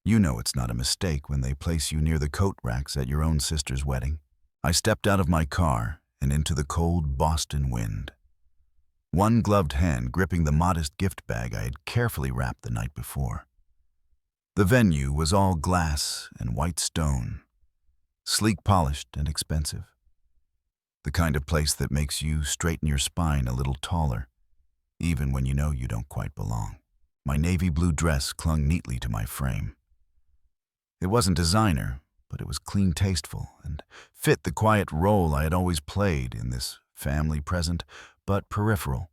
You know it's not a mistake when they place you near the coat racks at your own sister's wedding. I stepped out of my car and into the cold Boston wind, one gloved hand gripping the modest gift bag I had carefully wrapped the night before. The venue was all glass and white stone, sleek polished and expensive. The kind of place that makes you straighten your spine a little taller, even when you know you don't quite belong. My navy blue dress clung neatly to my frame. It wasn't designer, but it was clean tasteful and fit the quiet role I had always played in this family present, but peripheral.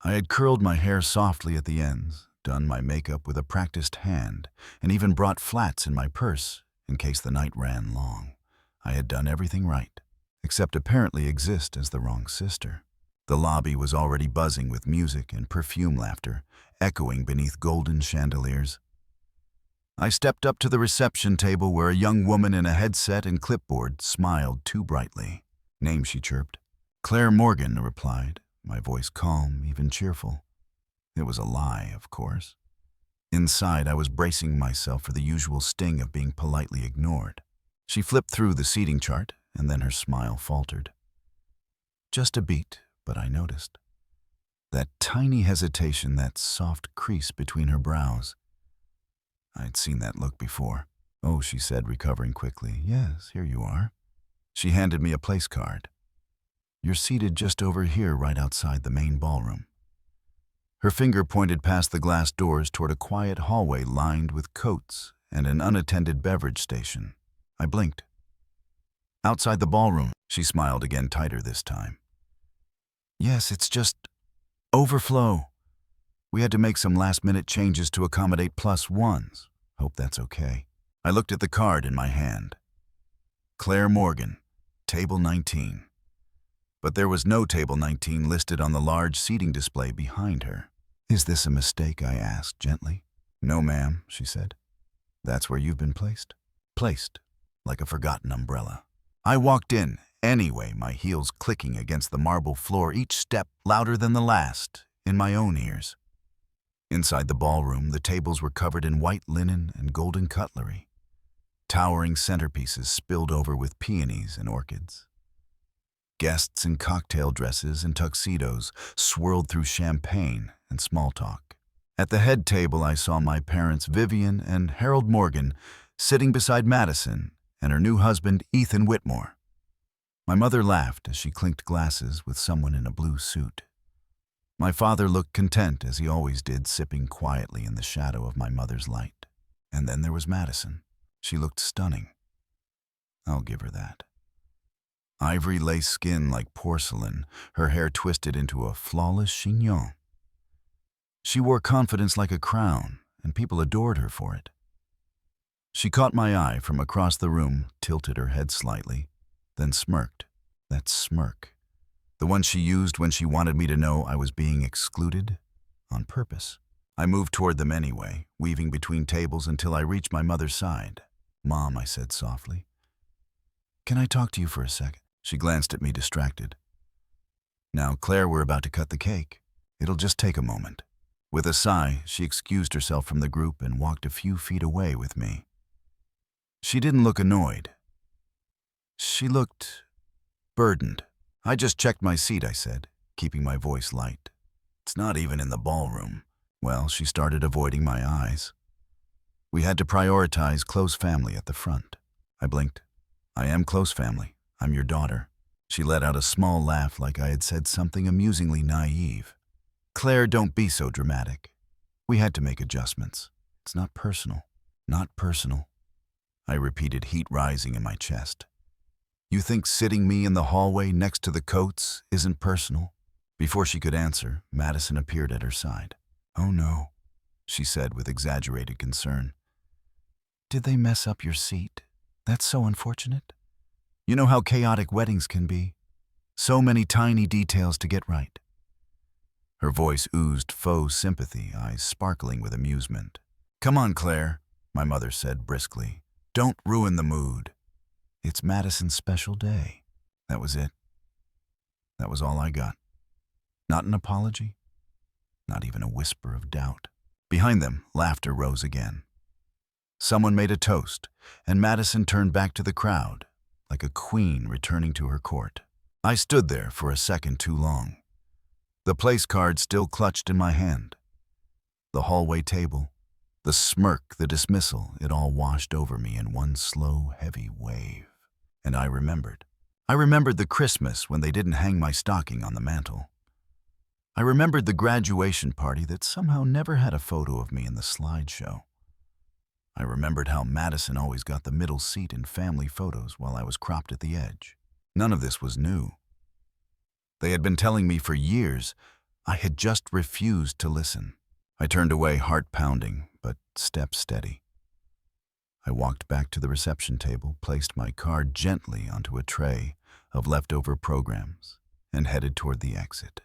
I had curled my hair softly at the ends, done my makeup with a practiced hand, and even brought flats in my purse in case the night ran long. I had done everything right, except apparently exist as the wrong sister. The lobby was already buzzing with music and perfume laughter, echoing beneath golden chandeliers. I stepped up to the reception table where a young woman in a headset and clipboard smiled too brightly. "Name," she chirped. "Claire Morgan," I replied, my voice calm, even cheerful. It was a lie, of course. Inside, I was bracing myself for the usual sting of being politely ignored. She flipped through the seating chart, and then her smile faltered. Just a beat, but I noticed. That tiny hesitation, that soft crease between her brows. I'd seen that look before. "Oh," she said, recovering quickly. "Yes, here you are." She handed me a place card. "You're seated just over here, right outside the main ballroom." Her finger pointed past the glass doors toward a quiet hallway lined with coats and an unattended beverage station. I blinked. "Outside the ballroom," she smiled again, tighter this time. "Yes, it's just overflow. We had to make some last-minute changes to accommodate +1s. Hope that's okay." I looked at the card in my hand. Claire Morgan, table 19. But there was no table 19 listed on the large seating display behind her. "Is this a mistake?" I asked gently. "No, ma'am," she said. "That's where you've been placed." Placed, like a forgotten umbrella. I walked in, anyway, my heels clicking against the marble floor, each step louder than the last, in my own ears. Inside the ballroom, the tables were covered in white linen and golden cutlery. Towering centerpieces spilled over with peonies and orchids. Guests in cocktail dresses and tuxedos swirled through champagne and small talk. At the head table, I saw my parents Vivian and Harold Morgan sitting beside Madison and her new husband Ethan Whitmore. My mother laughed as she clinked glasses with someone in a blue suit. My father looked content, as he always did, sipping quietly in the shadow of my mother's light. And then there was Madison. She looked stunning. I'll give her that. Ivory lace skin like porcelain, her hair twisted into a flawless chignon. She wore confidence like a crown, and people adored her for it. She caught my eye from across the room, tilted her head slightly, then smirked. That smirk. The one she used when she wanted me to know I was being excluded, on purpose. I moved toward them anyway, weaving between tables until I reached my mother's side. "Mom," I said softly. "Can I talk to you for a second?" She glanced at me, distracted. "Now, Claire, we're about to cut the cake. It'll just take a moment." With a sigh, she excused herself from the group and walked a few feet away with me. She didn't look annoyed. She looked burdened. "I just checked my seat," I said, keeping my voice light. "It's not even in the ballroom." Well, she started avoiding my eyes. "We had to prioritize close family at the front." I blinked. "I am close family. I'm your daughter." She let out a small laugh like I had said something amusingly naive. "Claire, don't be so dramatic. We had to make adjustments. It's not personal." "Not personal," I repeated, heat rising in my chest. "You think sitting me in the hallway next to the coats isn't personal?" Before she could answer, Madison appeared at her side. "Oh no," she said with exaggerated concern. "Did they mess up your seat? That's so unfortunate. You know how chaotic weddings can be. So many tiny details to get right." Her voice oozed faux sympathy, eyes sparkling with amusement. "Come on, Claire," my mother said briskly. "Don't ruin the mood. It's Madison's special day." That was it. That was all I got. Not an apology, not even a whisper of doubt. Behind them, laughter rose again. Someone made a toast, and Madison turned back to the crowd, like a queen returning to her court. I stood there for a second too long, the place card still clutched in my hand. The hallway table, the smirk, the dismissal, it all washed over me in one slow, heavy wave. And I remembered. I remembered the Christmas when they didn't hang my stocking on the mantel. I remembered the graduation party that somehow never had a photo of me in the slideshow. I remembered how Madison always got the middle seat in family photos while I was cropped at the edge. None of this was new. They had been telling me for years. I had just refused to listen. I turned away, heart pounding, but step steady. I walked back to the reception table, placed my card gently onto a tray of leftover programs, and headed toward the exit.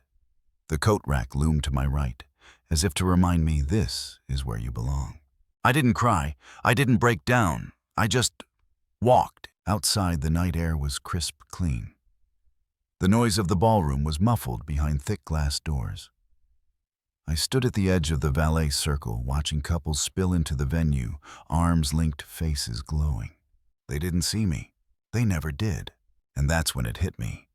The coat rack loomed to my right, as if to remind me this is where you belong. I didn't cry. I didn't break down. I just walked. Outside, the night air was crisp clean. The noise of the ballroom was muffled behind thick glass doors. I stood at the edge of the valet circle, watching couples spill into the venue, arms linked, faces glowing. They didn't see me. They never did. And that's when it hit me.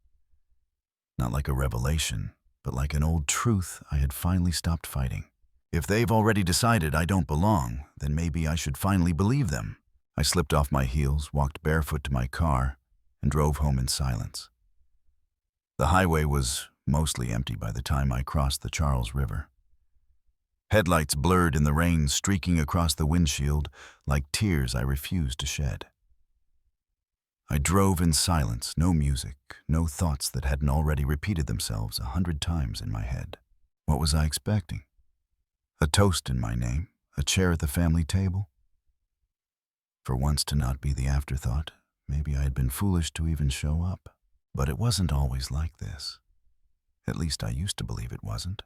Not like a revelation, but like an old truth I had finally stopped fighting. If they've already decided I don't belong, then maybe I should finally believe them. I slipped off my heels, walked barefoot to my car, and drove home in silence. The highway was mostly empty by the time I crossed the Charles River. Headlights blurred in the rain, streaking across the windshield like tears I refused to shed. I drove in silence, no music, no thoughts that hadn't already repeated themselves 100 times in my head. What was I expecting? A toast in my name, a chair at the family table? For once to not be the afterthought, maybe I had been foolish to even show up. But it wasn't always like this. At least I used to believe it wasn't.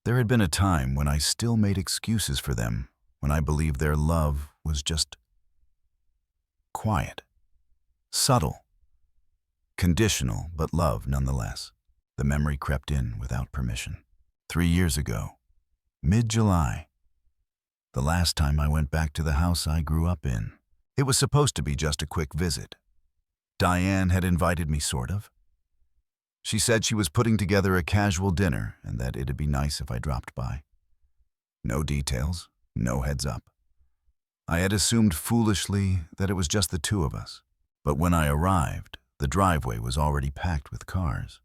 There had been a time when I still made excuses for them, when I believed their love was just quiet, subtle, conditional, but love nonetheless. The memory crept in without permission. 3 years ago, mid-July, the last time I went back to the house I grew up in. It was supposed to be just a quick visit. Diane had invited me, sort of. She said she was putting together a casual dinner and that it'd be nice if I dropped by. No details, no heads up. I had assumed foolishly that it was just the two of us. But when I arrived, the driveway was already packed with cars.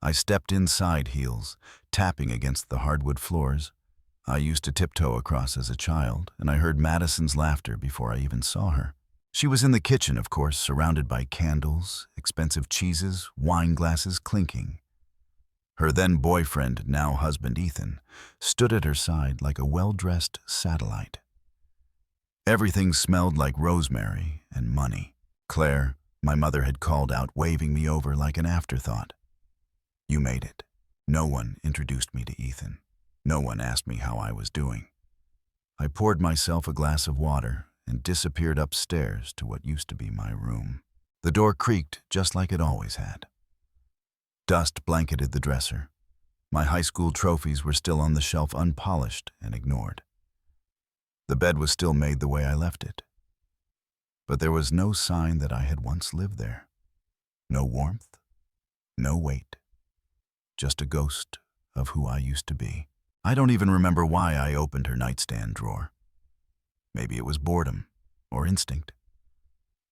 I stepped inside heels, tapping against the hardwood floors. I used to tiptoe across as a child, and I heard Madison's laughter before I even saw her. She was in the kitchen, of course, surrounded by candles, expensive cheeses, wine glasses clinking. Her then-boyfriend, now husband Ethan, stood at her side like a well-dressed satellite. Everything smelled like rosemary and money. Claire, my mother, had called out, waving me over like an afterthought. You made it. No one introduced me to Ethan. No one asked me how I was doing. I poured myself a glass of water and disappeared upstairs to what used to be my room. The door creaked just like it always had. Dust blanketed the dresser. My high school trophies were still on the shelf, unpolished and ignored. The bed was still made the way I left it. But there was no sign that I had once lived there. No warmth, no weight, just a ghost of who I used to be. I don't even remember why I opened her nightstand drawer. Maybe it was boredom, or instinct,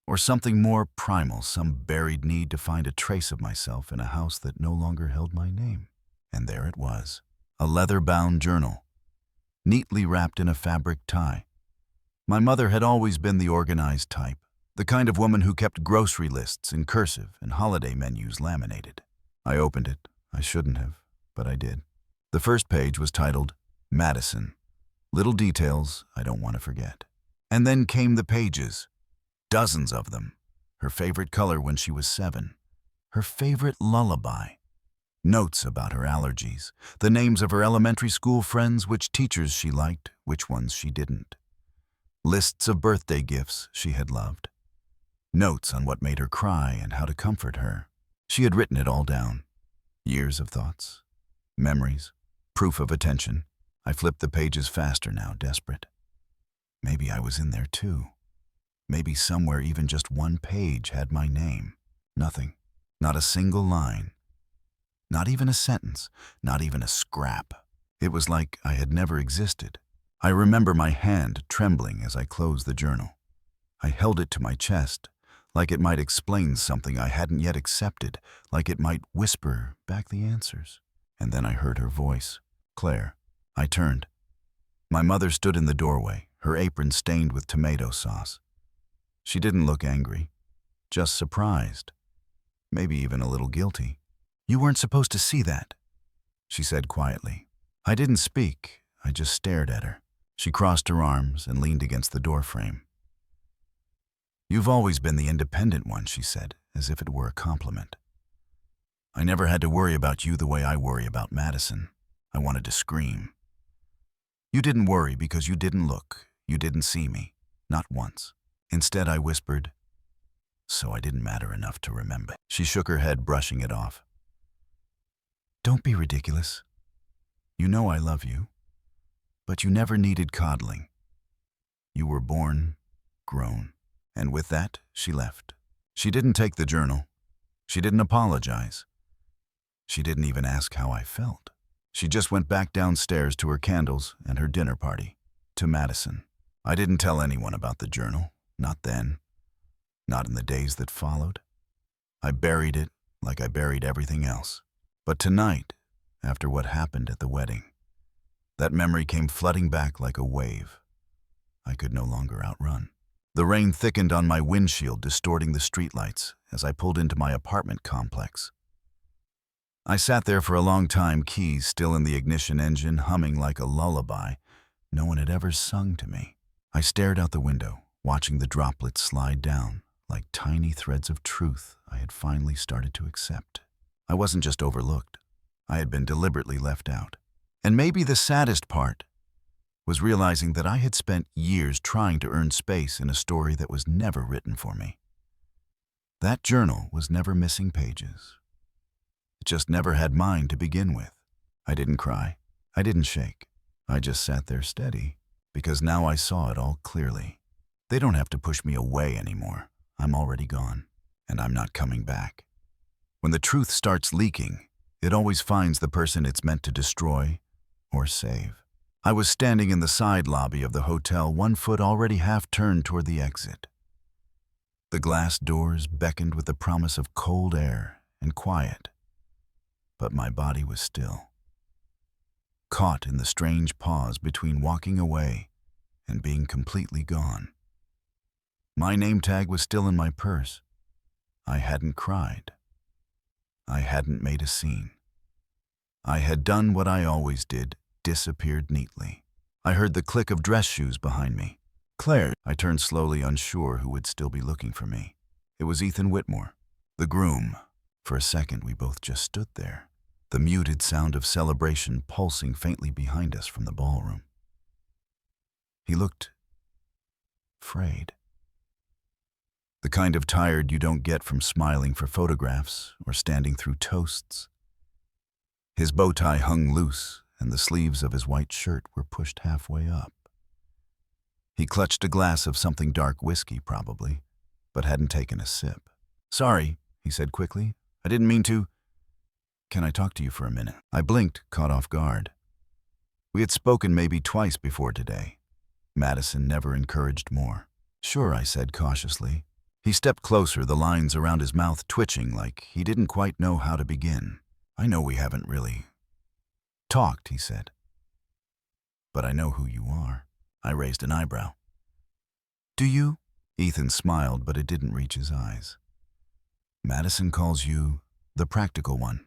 or something more primal, some buried need to find a trace of myself in a house that no longer held my name. And there it was, a leather-bound journal, neatly wrapped in a fabric tie. My mother had always been the organized type, the kind of woman who kept grocery lists in cursive and holiday menus laminated. I opened it. I shouldn't have, but I did. The first page was titled, Madison. Little details I don't want to forget. And then came the pages, dozens of them. Her favorite color when she was 7. Her favorite lullaby. Notes about her allergies. The names of her elementary school friends, which teachers she liked, which ones she didn't. Lists of birthday gifts she had loved. Notes on what made her cry and how to comfort her. She had written it all down. Years of thoughts, memories, proof of attention. I flipped the pages faster now, desperate. Maybe I was in there too. Maybe somewhere even just one page had my name. Nothing. Not a single line. Not even a sentence. Not even a scrap. It was like I had never existed. I remember my hand trembling as I closed the journal. I held it to my chest, like it might explain something I hadn't yet accepted, like it might whisper back the answers. And then I heard her voice. Claire. I turned. My mother stood in the doorway, her apron stained with tomato sauce. She didn't look angry, just surprised, maybe even a little guilty. You weren't supposed to see that, she said quietly. I didn't speak, I just stared at her. She crossed her arms and leaned against the doorframe. You've always been the independent one, she said, as if it were a compliment. I never had to worry about you the way I worry about Madison. I wanted to scream. You didn't worry because you didn't look, you didn't see me, not once. Instead, I whispered, so I didn't matter enough to remember. She shook her head, brushing it off. Don't be ridiculous. You know I love you, but you never needed coddling. You were born, grown. And with that, she left. She didn't take the journal. She didn't apologize. She didn't even ask how I felt. She just went back downstairs to her candles and her dinner party, to Madison. I didn't tell anyone about the journal, not then, not in the days that followed. I buried it like I buried everything else. But tonight, after what happened at the wedding, that memory came flooding back like a wave. I could no longer outrun. The rain thickened on my windshield, distorting the streetlights as I pulled into my apartment complex. I sat there for a long time, keys still in the ignition engine, humming like a lullaby no one had ever sung to me. I stared out the window, watching the droplets slide down like tiny threads of truth I had finally started to accept. I wasn't just overlooked. I had been deliberately left out. And maybe the saddest part was realizing that I had spent years trying to earn space in a story that was never written for me. That journal was never missing pages. It just never had mine to begin with. I didn't cry. I didn't shake. I just sat there steady, because now I saw it all clearly. They don't have to push me away anymore. I'm already gone, and I'm not coming back. When the truth starts leaking, it always finds the person it's meant to destroy or save. I was standing in the side lobby of the hotel, one foot already half turned toward the exit. The glass doors beckoned with the promise of cold air and quiet, but my body was still, caught in the strange pause between walking away and being completely gone. My name tag was still in my purse. I hadn't cried. I hadn't made a scene. I had done what I always did, disappeared neatly. I heard the click of dress shoes behind me. Claire. I turned slowly, unsure who would still be looking for me. It was Ethan Whitmore, the groom. For a second, we both just stood there, the muted sound of celebration pulsing faintly behind us from the ballroom. He looked frayed. The kind of tired you don't get from smiling for photographs or standing through toasts. His bow tie hung loose, and the sleeves of his white shirt were pushed halfway up. He clutched a glass of something dark, whiskey probably, but hadn't taken a sip. Sorry, he said quickly. I didn't mean to. Can I talk to you for a minute? I blinked, caught off guard. We had spoken maybe twice before today. Madison never encouraged more. Sure, I said cautiously. He stepped closer, the lines around his mouth twitching like he didn't quite know how to begin. I know we haven't really talked, he said. But I know who you are. I raised an eyebrow. Do you? Ethan smiled, but it didn't reach his eyes. Madison calls you the practical one.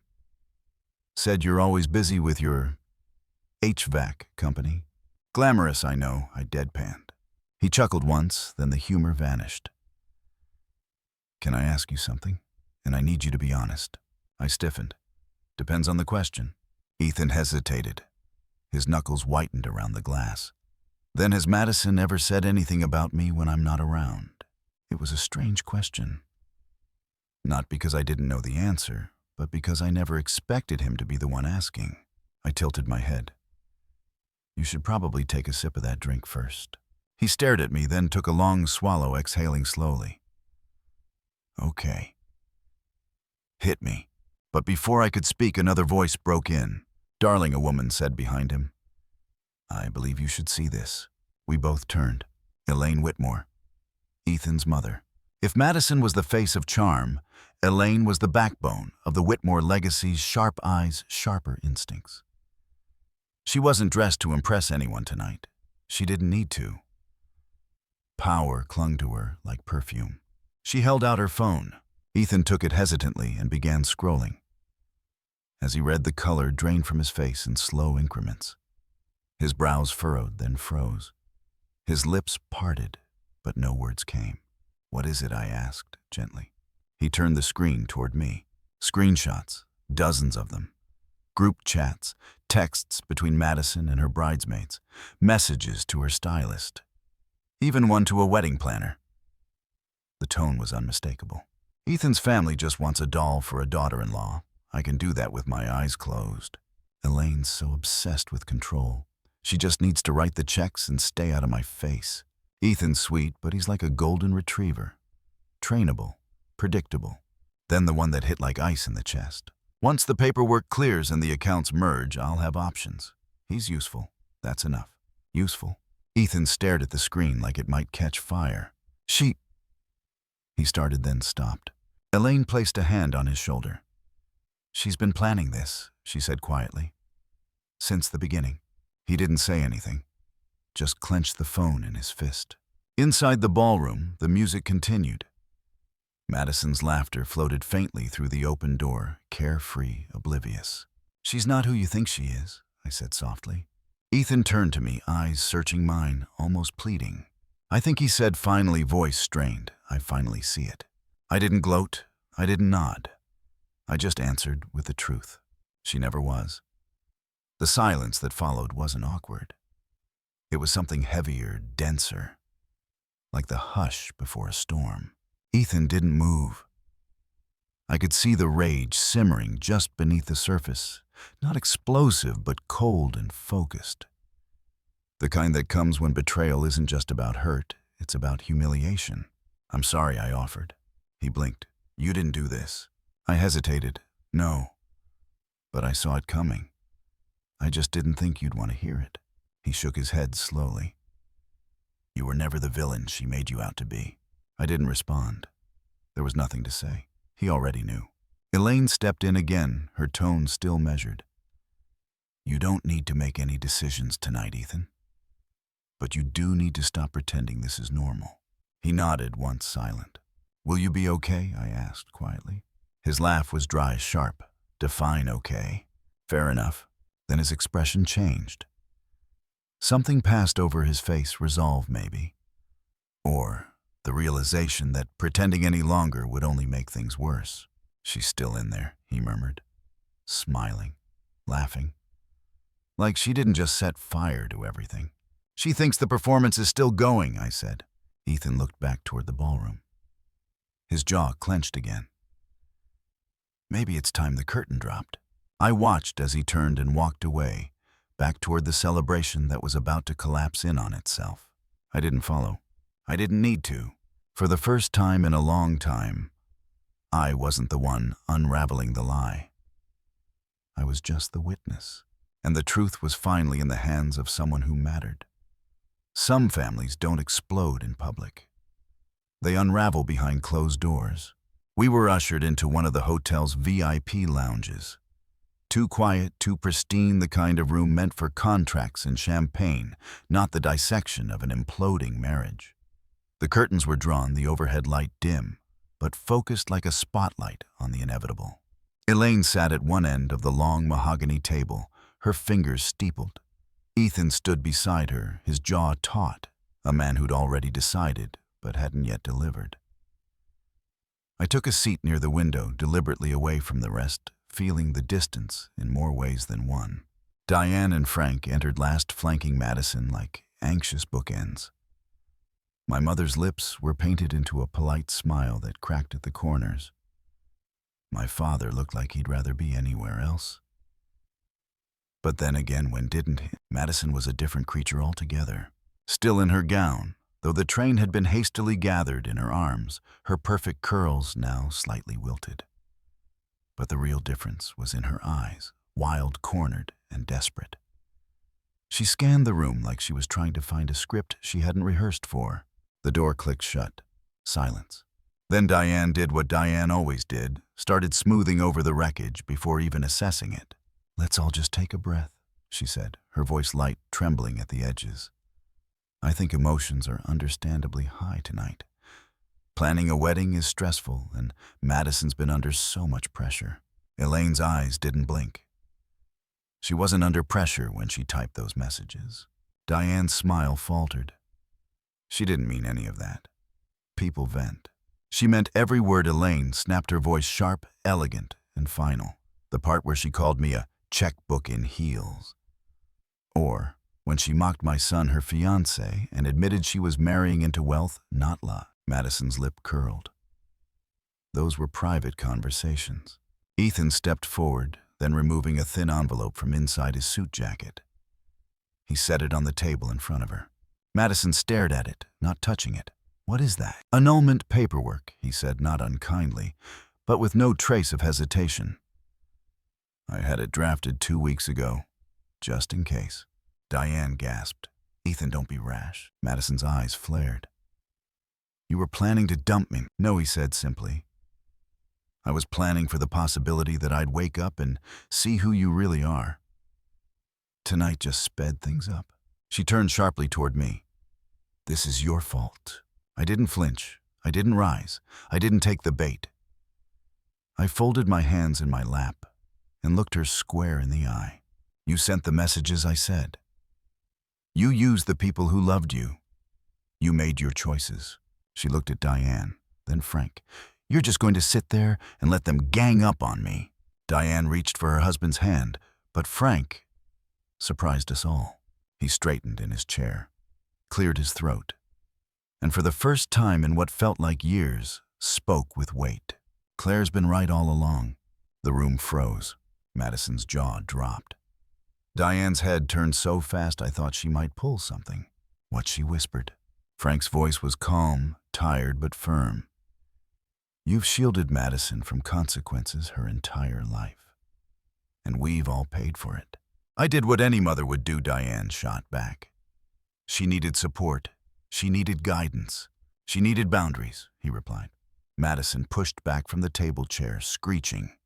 Said you're always busy with your HVAC company. Glamorous, I know, I deadpanned. He chuckled once, then the humor vanished. Can I ask you something? And I need you to be honest. I stiffened. Depends on the question. Ethan hesitated. His knuckles whitened around the glass. Then has Madison ever said anything about me when I'm not around? It was a strange question. Not because I didn't know the answer, but because I never expected him to be the one asking. I tilted my head. You should probably take a sip of that drink first. He stared at me, then took a long swallow, exhaling slowly. Okay. Hit me. But before I could speak, another voice broke in. Darling, a woman said behind him. I believe you should see this. We both turned. Elaine Whitmore, Ethan's mother. If Madison was the face of charm, Elaine was the backbone of the Whitmore legacy's sharp eyes, sharper instincts. She wasn't dressed to impress anyone tonight. She didn't need to. Power clung to her like perfume. She held out her phone. Ethan took it hesitantly and began scrolling. As he read, the color drained from his face in slow increments. His brows furrowed, then froze. His lips parted, but no words came. What is it? I asked, gently. He turned the screen toward me. Screenshots, dozens of them. Group chats, texts between Madison and her bridesmaids, messages to her stylist, even one to a wedding planner. The tone was unmistakable. Ethan's family just wants a doll for a daughter-in-law. I can do that with my eyes closed. Elaine's so obsessed with control. She just needs to write the checks and stay out of my face. Ethan's sweet, but he's like a golden retriever. Trainable, predictable. Then the one that hit like ice in the chest. Once the paperwork clears and the accounts merge, I'll have options. He's useful. That's enough. Useful. Ethan stared at the screen like it might catch fire. He started, then stopped. Elaine placed a hand on his shoulder. She's been planning this, she said quietly. Since the beginning. He didn't say anything, just clenched the phone in his fist. Inside the ballroom, the music continued. Madison's laughter floated faintly through the open door, carefree, oblivious. She's not who you think she is, I said softly. Ethan turned to me, eyes searching mine, almost pleading. I think he said finally, voice strained. I finally see it. I didn't gloat. I didn't nod. I just answered with the truth. She never was. The silence that followed wasn't awkward. It was something heavier, denser, like the hush before a storm. Ethan didn't move. I could see the rage simmering just beneath the surface, not explosive, but cold and focused. The kind that comes when betrayal isn't just about hurt, it's about humiliation. I'm sorry, I offered. He blinked. You didn't do this. I hesitated. No. But I saw it coming. I just didn't think you'd want to hear it. He shook his head slowly. You were never the villain she made you out to be. I didn't respond. There was nothing to say. He already knew. Elaine stepped in again, her tone still measured. You don't need to make any decisions tonight, Ethan. But you do need to stop pretending this is normal. He nodded, once silent. Will you be okay? I asked quietly. His laugh was dry, sharp. Define okay. Fair enough. Then his expression changed. Something passed over his face, resolve maybe. Or the realization that pretending any longer would only make things worse. She's still in there, he murmured, smiling, laughing. Like she didn't just set fire to everything. She thinks the performance is still going, I said. Ethan looked back toward the ballroom. His jaw clenched again. Maybe it's time the curtain dropped. I watched as he turned and walked away, back toward the celebration that was about to collapse in on itself. I didn't follow. I didn't need to. For the first time in a long time, I wasn't the one unraveling the lie. I was just the witness, and the truth was finally in the hands of someone who mattered. Some families don't explode in public. They unravel behind closed doors. We were ushered into one of the hotel's VIP lounges. Too quiet, too pristine, the kind of room meant for contracts and champagne, not the dissection of an imploding marriage. The curtains were drawn, the overhead light dim, but focused like a spotlight on the inevitable. Elaine sat at one end of the long mahogany table, her fingers steepled. Ethan stood beside her, his jaw taut, a man who'd already decided, but hadn't yet delivered. I took a seat near the window, deliberately away from the rest, feeling the distance in more ways than one. Diane and Frank entered last, flanking Madison like anxious bookends. My mother's lips were painted into a polite smile that cracked at the corners. My father looked like he'd rather be anywhere else. But then again, when didn't he? Madison was a different creature altogether. Still in her gown, though the train had been hastily gathered in her arms, her perfect curls now slightly wilted. But the real difference was in her eyes, wild-cornered and desperate. She scanned the room like she was trying to find a script she hadn't rehearsed for. The door clicked shut. Silence. Then Diane did what Diane always did, started smoothing over the wreckage before even assessing it. "Let's all just take a breath," she said, her voice light, trembling at the edges. "I think emotions are understandably high tonight. Planning a wedding is stressful, and Madison's been under so much pressure." Elaine's eyes didn't blink. She wasn't under pressure when she typed those messages. Diane's smile faltered. She didn't mean any of that. People vent. She meant every word. Elaine snapped, her voice sharp, elegant, and final. The part where she called me a checkbook in heels. Or when she mocked my son, her fiancé, and admitted she was marrying into wealth, not love. Madison's lip curled. Those were private conversations. Ethan stepped forward, then removing a thin envelope from inside his suit jacket. He set it on the table in front of her. Madison stared at it, not touching it. "What is that?" "Annulment paperwork," he said, not unkindly, but with no trace of hesitation. "I had it drafted 2 weeks ago, just in case." Diane gasped. "Ethan, don't be rash." Madison's eyes flared. "You were planning to dump me." "No," he said simply. "I was planning for the possibility that I'd wake up and see who you really are. Tonight just sped things up." She turned sharply toward me. "This is your fault." I didn't flinch. I didn't rise. I didn't take the bait. I folded my hands in my lap and looked her square in the eye. "You sent the messages," I said. "You used the people who loved you. You made your choices." She looked at Diane, then Frank. "You're just going to sit there and let them gang up on me." Diane reached for her husband's hand, but Frank surprised us all. He straightened in his chair, cleared his throat, and for the first time in what felt like years, spoke with weight. "Claire's been right all along." The room froze. Madison's jaw dropped. Diane's head turned so fast I thought she might pull something. What she whispered. Frank's voice was calm, tired but firm. "You've shielded Madison from consequences her entire life, and we've all paid for it." "I did what any mother would do," Diane shot back. "She needed support. She needed guidance. She needed boundaries," he replied. Madison pushed back from the table chair, screeching.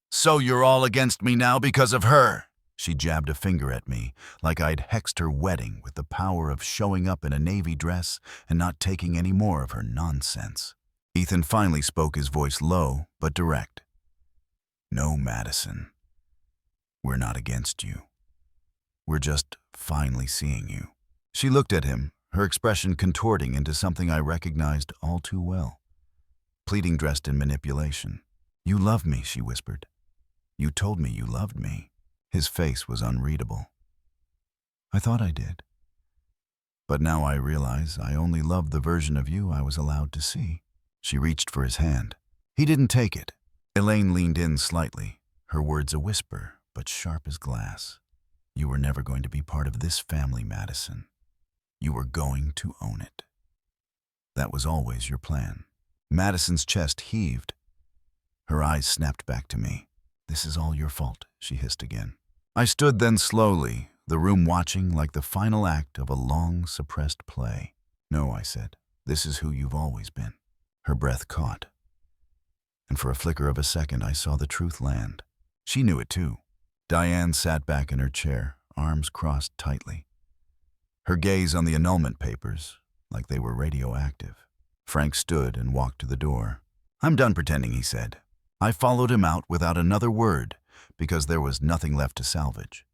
"So you're all against me now because of her?" She jabbed a finger at me, like I'd hexed her wedding with the power of showing up in a navy dress and not taking any more of her nonsense. Ethan finally spoke, his voice low but direct. "No, Madison. We're not against you. We're just finally seeing you." She looked at him, her expression contorting into something I recognized all too well. Pleading dressed in manipulation. "You love me," she whispered. "You told me you loved me." His face was unreadable. "I thought I did. But now I realize I only loved the version of you I was allowed to see." She reached for his hand. He didn't take it. Elaine leaned in slightly, her words a whisper, but sharp as glass. "You were never going to be part of this family, Madison. You were going to own it. That was always your plan." Madison's chest heaved. Her eyes snapped back to me. "This is all your fault," she hissed again. I stood then slowly, the room watching like the final act of a long, suppressed play. "No," I said. "This is who you've always been." Her breath caught, and for a flicker of a second I saw the truth land. She knew it too. Diane sat back in her chair, arms crossed tightly. Her gaze on the annulment papers, like they were radioactive. Frank stood and walked to the door. "I'm done pretending," he said. I followed him out without another word, because there was nothing left to salvage.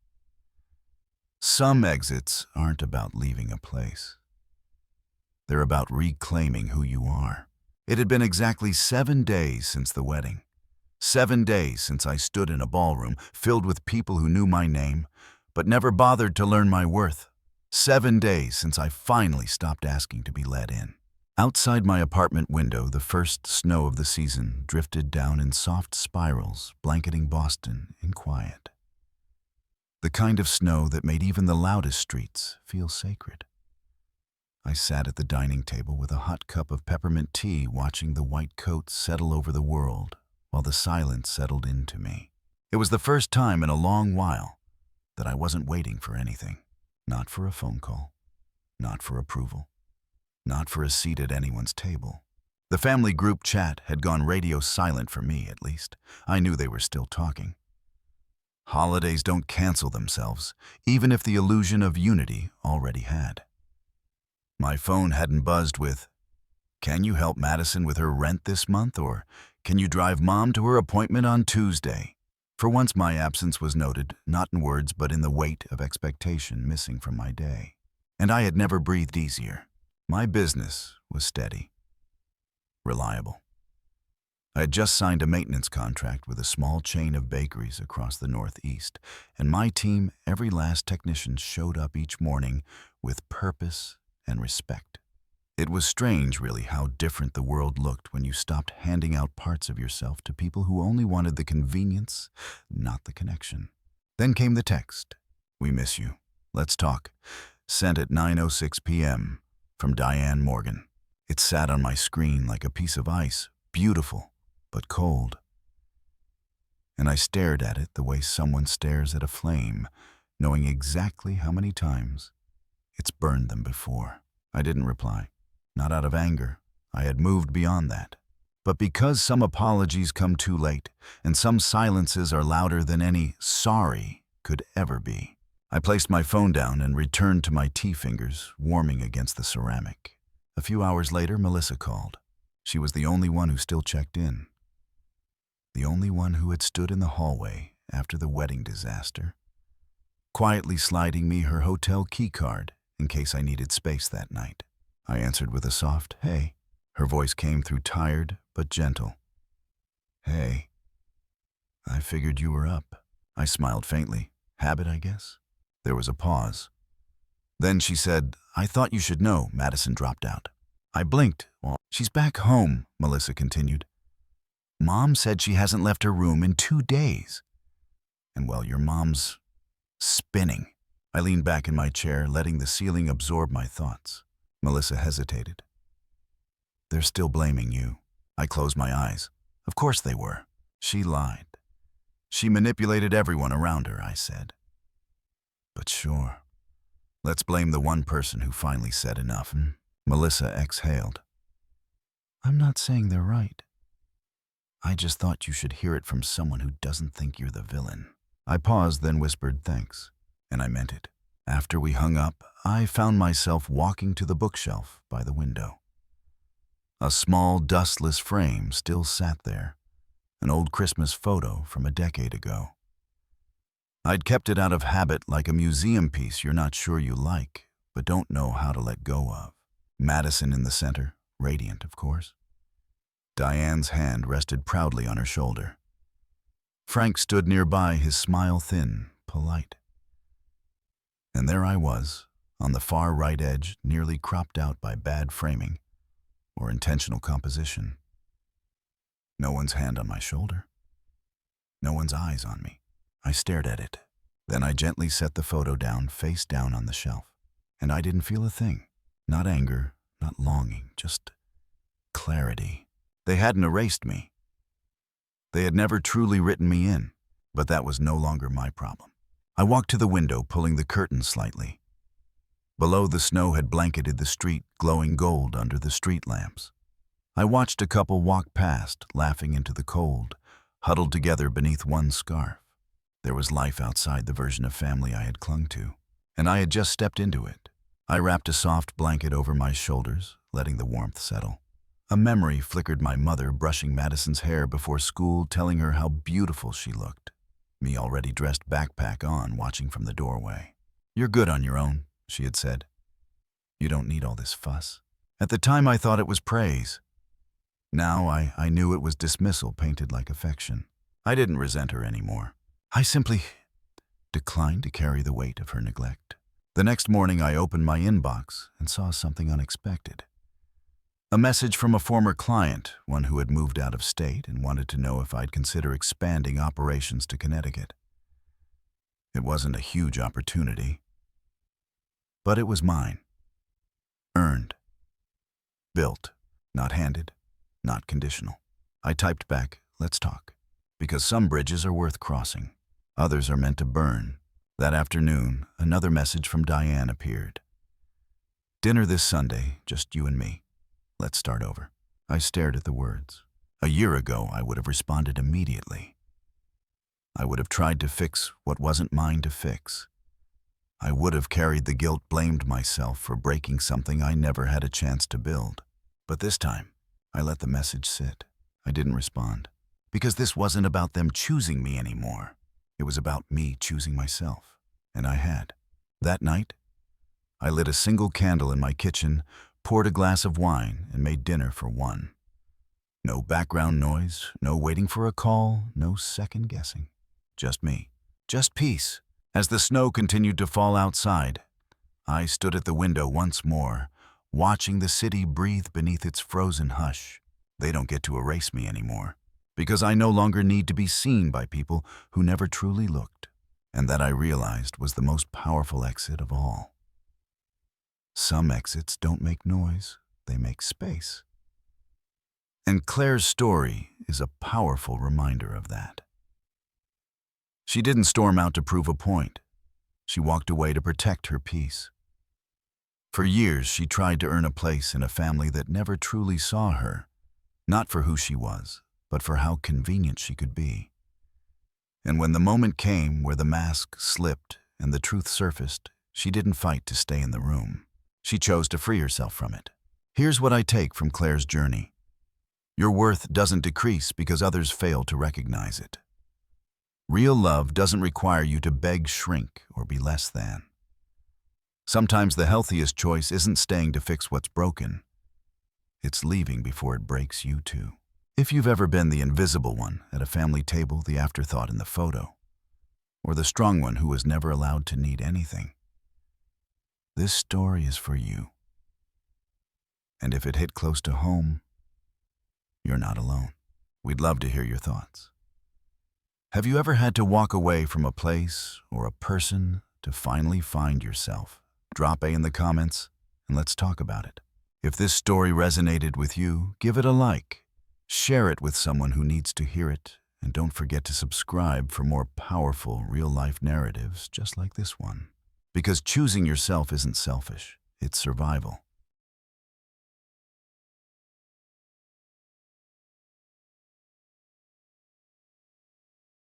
Some exits aren't about leaving a place. They're about reclaiming who you are. It had been exactly 7 days since the wedding. 7 days since I stood in a ballroom filled with people who knew my name, but never bothered to learn my worth. 7 days since I finally stopped asking to be let in. Outside my apartment window, the first snow of the season drifted down in soft spirals, blanketing Boston in quiet. The kind of snow that made even the loudest streets feel sacred. I sat at the dining table with a hot cup of peppermint tea, watching the white coat settle over the world while the silence settled into me. It was the first time in a long while that I wasn't waiting for anything. Not for a phone call, not for approval, not for a seat at anyone's table. The family group chat had gone radio silent for me, at least. I knew they were still talking. Holidays don't cancel themselves, even if the illusion of unity already had. My phone hadn't buzzed with, "Can you help Madison with her rent this month?" or "Can you drive Mom to her appointment on Tuesday?" For once my absence was noted, not in words but in the weight of expectation missing from my day. And I had never breathed easier. My business was steady, reliable. I had just signed a maintenance contract with a small chain of bakeries across the Northeast, and my team, every last technician, showed up each morning with purpose and respect. It was strange, really, how different the world looked when you stopped handing out parts of yourself to people who only wanted the convenience, not the connection. Then came the text, "We miss you. Let's talk," sent at 9:06 p.m. from Diane Morgan. It sat on my screen like a piece of ice, beautiful but cold. And I stared at it the way someone stares at a flame, knowing exactly how many times it's burned them before. I didn't reply. Not out of anger. I had moved beyond that. But because some apologies come too late, and some silences are louder than any sorry could ever be, I placed my phone down and returned to my tea fingers, warming against the ceramic. A few hours later, Melissa called. She was the only one who still checked in. The only one who had stood in the hallway after the wedding disaster, quietly sliding me her hotel key card in case I needed space that night. I answered with a soft, "Hey." Her voice came through tired but gentle. "Hey, I figured you were up." I smiled faintly. Habit, I guess. There was a pause. Then she said, "I thought you should know Madison dropped out." I blinked. "Well, she's back home," Melissa continued. "Mom said she hasn't left her room in 2 days. And well, your mom's spinning." I leaned back in my chair, letting the ceiling absorb my thoughts. Melissa hesitated. "They're still blaming you." I closed my eyes. Of course they were. She lied. She manipulated everyone around her, I said. But sure. Let's blame the one person who finally said enough. Melissa exhaled. "I'm not saying they're right. I just thought you should hear it from someone who doesn't think you're the villain." I paused, then whispered thanks, and I meant it. After we hung up, I found myself walking to the bookshelf by the window. A small, dustless frame still sat there, an old Christmas photo from a decade ago. I'd kept it out of habit, like a museum piece you're not sure you like, but don't know how to let go of. Madison in the center, radiant, of course. Diane's hand rested proudly on her shoulder. Frank stood nearby, his smile thin, polite. And there I was, on the far right edge, nearly cropped out by bad framing or intentional composition. No one's hand on my shoulder. No one's eyes on me. I stared at it. Then I gently set the photo down, face down on the shelf. And I didn't feel a thing. Not anger, not longing, just clarity. They hadn't erased me. They had never truly written me in, but that was no longer my problem. I walked to the window, pulling the curtain slightly. Below, the snow had blanketed the street, glowing gold under the street lamps. I watched a couple walk past, laughing into the cold, huddled together beneath one scarf. There was life outside the version of family I had clung to, and I had just stepped into it. I wrapped a soft blanket over my shoulders, letting the warmth settle. A memory flickered: my mother brushing Madison's hair before school, telling her how beautiful she looked. Me already dressed, backpack on, watching from the doorway. "You're good on your own," she had said. "You don't need all this fuss." At the time I thought it was praise. Now I knew it was dismissal painted like affection. I didn't resent her anymore. I simply declined to carry the weight of her neglect. The next morning I opened my inbox and saw something unexpected. A message from a former client, one who had moved out of state and wanted to know if I'd consider expanding operations to Connecticut. It wasn't a huge opportunity, but it was mine. Earned. Built. Not handed. Not conditional. I typed back, let's talk. Because some bridges are worth crossing. Others are meant to burn. That afternoon, another message from Diane appeared. Dinner this Sunday, just you and me. Let's start over. I stared at the words. A year ago, I would have responded immediately. I would have tried to fix what wasn't mine to fix. I would have carried the guilt, blamed myself for breaking something I never had a chance to build. But this time, I let the message sit. I didn't respond. Because this wasn't about them choosing me anymore. It was about me choosing myself. And I had. That night, I lit a single candle in my kitchen, poured a glass of wine, and made dinner for one. No background noise, no waiting for a call, no second guessing. Just me. Just peace. As the snow continued to fall outside, I stood at the window once more, watching the city breathe beneath its frozen hush. They don't get to erase me anymore, because I no longer need to be seen by people who never truly looked, and that I realized was the most powerful exit of all. Some exits don't make noise, they make space. And Claire's story is a powerful reminder of that. She didn't storm out to prove a point. She walked away to protect her peace. For years, she tried to earn a place in a family that never truly saw her, not for who she was, but for how convenient she could be. And when the moment came where the mask slipped and the truth surfaced, she didn't fight to stay in the room. She chose to free herself from it. Here's what I take from Claire's journey. Your worth doesn't decrease because others fail to recognize it. Real love doesn't require you to beg, shrink, or be less than. Sometimes the healthiest choice isn't staying to fix what's broken. It's leaving before it breaks you too. If you've ever been the invisible one at a family table, the afterthought in the photo, or the strong one who was never allowed to need anything, this story is for you. And if it hit close to home, you're not alone. We'd love to hear your thoughts. Have you ever had to walk away from a place or a person to finally find yourself? Drop A in the comments and let's talk about it. If this story resonated with you, give it a like. Share it with someone who needs to hear it, and don't forget to subscribe for more powerful real-life narratives just like this one. Because choosing yourself isn't selfish, it's survival.